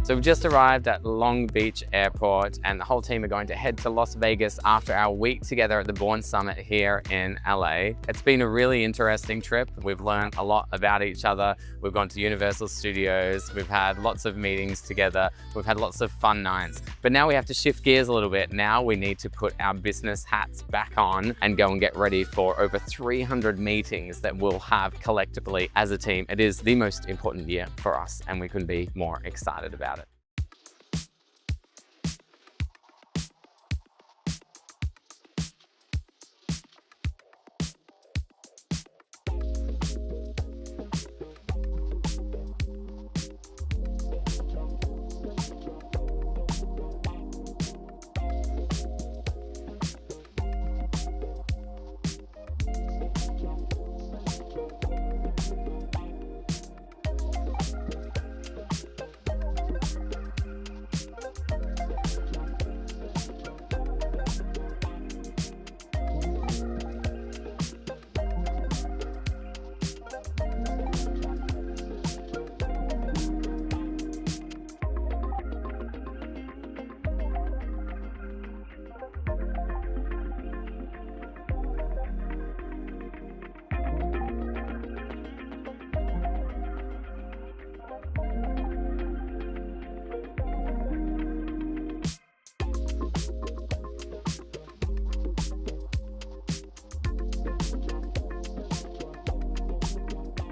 So we've just arrived at Long Beach Airport and the whole team are going to head to Las Vegas after our week together at the Born Summit here in LA. It's been a really interesting trip. We've learned a lot about each other. We've gone to Universal Studios. We've had lots of meetings together. We've had lots of fun nights. But now we have to shift gears a little bit. Now we need to put our business hats back on and go and get ready for over 300 meetings that we'll have collectively as a team. It is the most important year for us and we couldn't be more excited about it.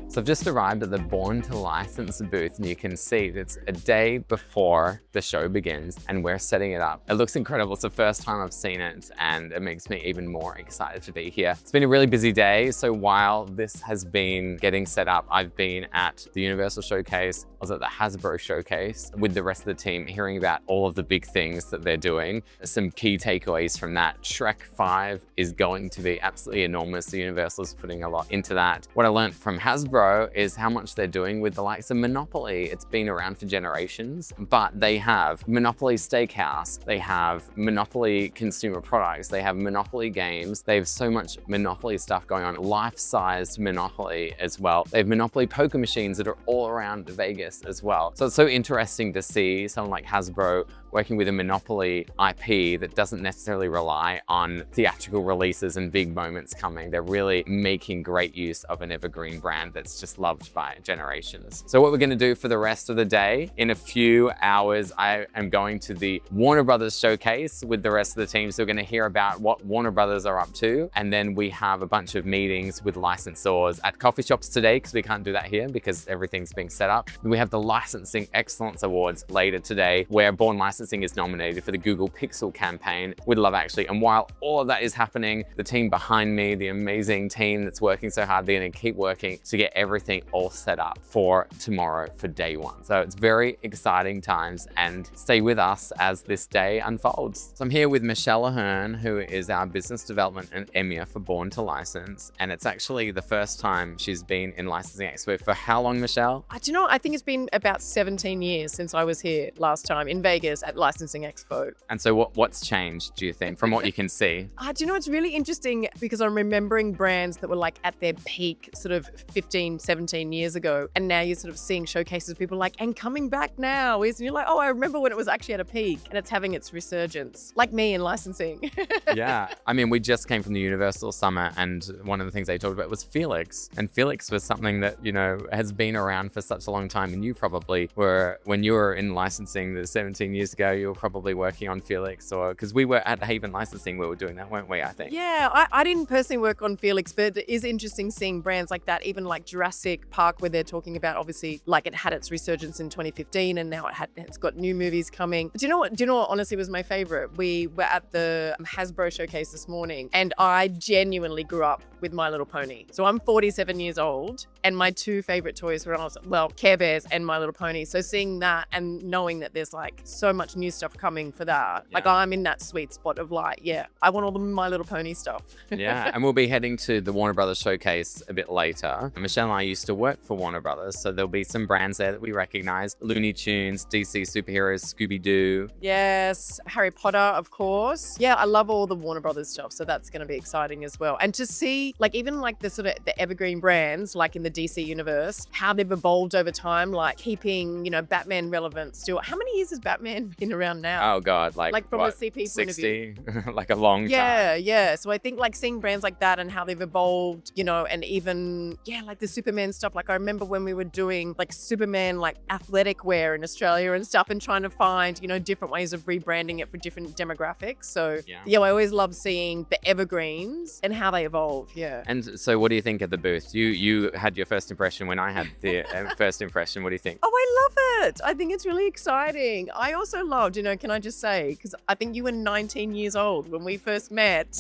So I've just arrived at the Born to License booth and you can see it's a day before the show begins and we're setting it up. It looks incredible. It's the first time I've seen it and it makes me even more excited to be here. It's been a really busy day. So while this has been getting set up, I've been at the Universal Showcase, I was at the Hasbro Showcase with the rest of the team, hearing about all of the big things that they're doing. Some key takeaways from that. Shrek 5 is going to be absolutely enormous. The Universal is putting a lot into that. What I learned from Hasbro is how much they're doing with the likes of Monopoly. It's been around for generations, but they have Monopoly Steakhouse, they have Monopoly consumer products, they have Monopoly games, they have so much Monopoly stuff going on, life-sized Monopoly as well. They have Monopoly poker machines that are all around Vegas as well. So it's so interesting to see someone like Hasbro working with a Monopoly IP that doesn't necessarily rely on theatrical releases and big moments coming. They're really making great use of an evergreen brand that's just loved by generations. So what we're gonna do for the rest of the day, in a few hours, I am going to the Warner Brothers showcase with the rest of the team. So we're gonna hear about what Warner Brothers are up to. And then we have a bunch of meetings with licensors at coffee shops today, because we can't do that here because everything's being set up. We have the Licensing Excellence Awards later today, where Born Licensing is nominated for the Google Pixel campaign with Love Actually. And while all of that is happening, the team behind me, the amazing team that's working so hard, they're gonna keep working to get everything all set up for tomorrow for day one. So it's very exciting times and stay with us as this day unfolds. So I'm here with Michelle Ahern, who is our business development and EMEA for Born to License. And it's actually the first time she's been in Licensing Expo. For how long, Michelle? Do you know, I think it's been about 17 years since I was here last time in Vegas at Licensing Expo. And so what's changed, do you think, from what you can see? Do you know, it's really interesting because I'm remembering brands that were like at their peak sort of 15, 17 years ago. And now you're sort of seeing showcases, people like, and coming back now is, and you're like, oh, I remember when it was actually at a peak and it's having its resurgence, like me in licensing. Yeah, I mean, we just came from the Universal Summit and one of the things they talked about was Felix. And Felix was something that, you know, has been around for such a long time. And you probably were, when you were in licensing the 17 years ago, you were probably working on Felix, or because we were at Haven Licensing, we were doing that, weren't we, I think? Yeah, I didn't personally work on Felix, but it is interesting seeing brands like that, even like Jurassic Park, where they're talking about, obviously, like it had its resurgence in 2015 and now it's got new movies coming. But do you know what honestly was my favorite? We were at the Hasbro showcase this morning and I genuinely grew up with My Little Pony. So I'm 47 years old and my two favorite toys were, well, Care Bears and My Little Pony. So seeing that and knowing that there's like so much much new stuff coming for that. Yeah. Like I'm in that sweet spot of like, yeah, I want all the My Little Pony stuff. Yeah, and we'll be heading to the Warner Brothers showcase a bit later. Michelle and I used to work for Warner Brothers, so there'll be some brands there that we recognize. Looney Tunes, DC superheroes, Scooby-Doo. Yes, Harry Potter, of course. Yeah, I love all the Warner Brothers stuff, so that's going to be exciting as well. And to see, like, even like the sort of the evergreen brands, like in the DC universe, how they've evolved over time, like keeping, you know, Batman relevant still. How many years has Batman been around now? Oh God, like from what, a CP 60? Point of view. Like a long time. Yeah. So I think like seeing brands like that and how they've evolved, you know, and even, yeah, like the Superman stuff. Like I remember when we were doing like Superman, like athletic wear in Australia and stuff and trying to find, you know, different ways of rebranding it for different demographics. So yeah, I always love seeing the evergreens and how they evolve. Yeah. And so what do you think of the booth? You had your first impression when I had the first impression. What do you think? Oh, I love it. I think it's really exciting. I also loved, you know, can I just say, because I think you were 19 years old when we first met.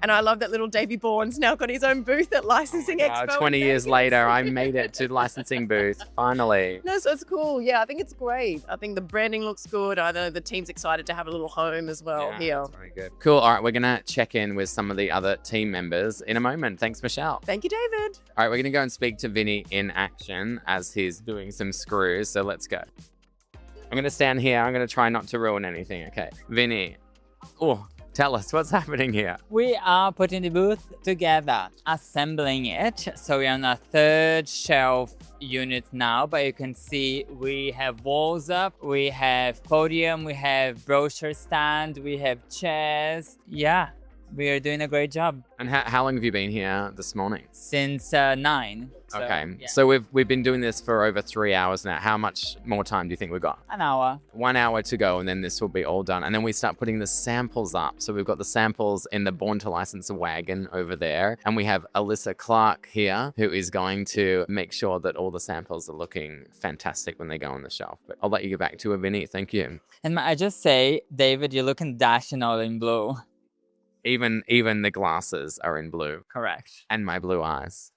And I love that little Davey Bourne's now got his own booth at Licensing Expo. 20 years later, I made it to the licensing booth, finally. No, so it's cool. Yeah, I think it's great. I think the branding looks good. I know the team's excited to have a little home as well here. That's very good. Cool. All right, we're going to check in with some of the other team members in a moment. Thanks, Michelle. Thank you, David. All right, we're going to go and speak to Vinny in action as he's doing some screws. So let's go. I'm going to stand here. I'm going to try not to ruin anything. Okay. Vinny. Oh. Tell us what's happening here. We are putting the booth together, assembling it. So we're on a third shelf unit now, but you can see we have walls up, we have podium, we have brochure stand, we have chairs. Yeah, we are doing a great job. And how long have you been here this morning? Since 9. So, okay, yeah. So we've been doing this for over 3 hours now. How much more time do you think we've got? An hour. 1 hour to go, and then this will be all done. And then we start putting the samples up. So we've got the samples in the Born to License wagon over there. And we have Alyssa Clark here, who is going to make sure that all the samples are looking fantastic when they go on the shelf. But I'll let you get back to it, Vinny. Thank you. And I just say, David, you're looking dashing all in blue. Even the glasses are in blue. Correct. And my blue eyes.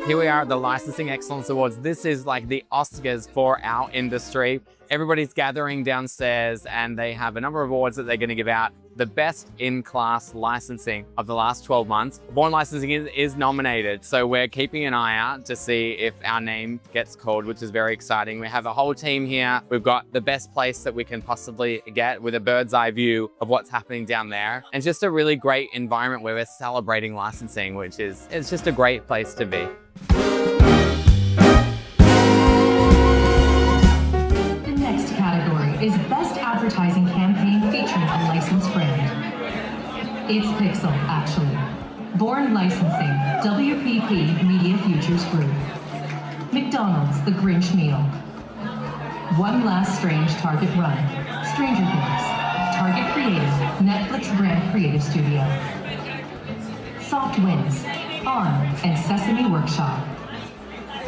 Here we are at the Licensing Excellence Awards. This is like the Oscars for our industry. Everybody's gathering downstairs and they have a number of awards that they're going to give out. The best in-class licensing of the last 12 months. Born Licensing is nominated, so we're keeping an eye out to see if our name gets called, which is very exciting. We have a whole team here. We've got the best place that we can possibly get with a bird's eye view of what's happening down there. And just a really great environment where we're celebrating licensing, it's just a great place to be. The next category is Best Advertising Campaign featuring a licensed brand. It's Pixel, actually. Born Licensing, WPP Media Futures Group. McDonald's The Grinch Meal. One Last Strange Target Run. Stranger Things. Target Creative, Netflix brand creative studio. Soft Winds, On, and Sesame Workshop.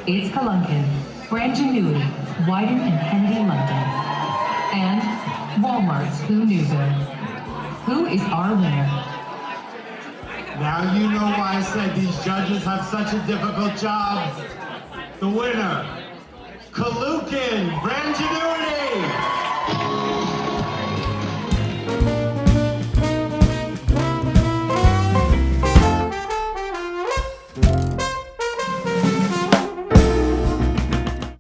It's Colunkin, Brangenuity, Wyden and Kennedy, London. And Walmart's Who News It. Who is our winner? Now you know why I said these judges have such a difficult job. The winner, Colunkin, Brangenuity!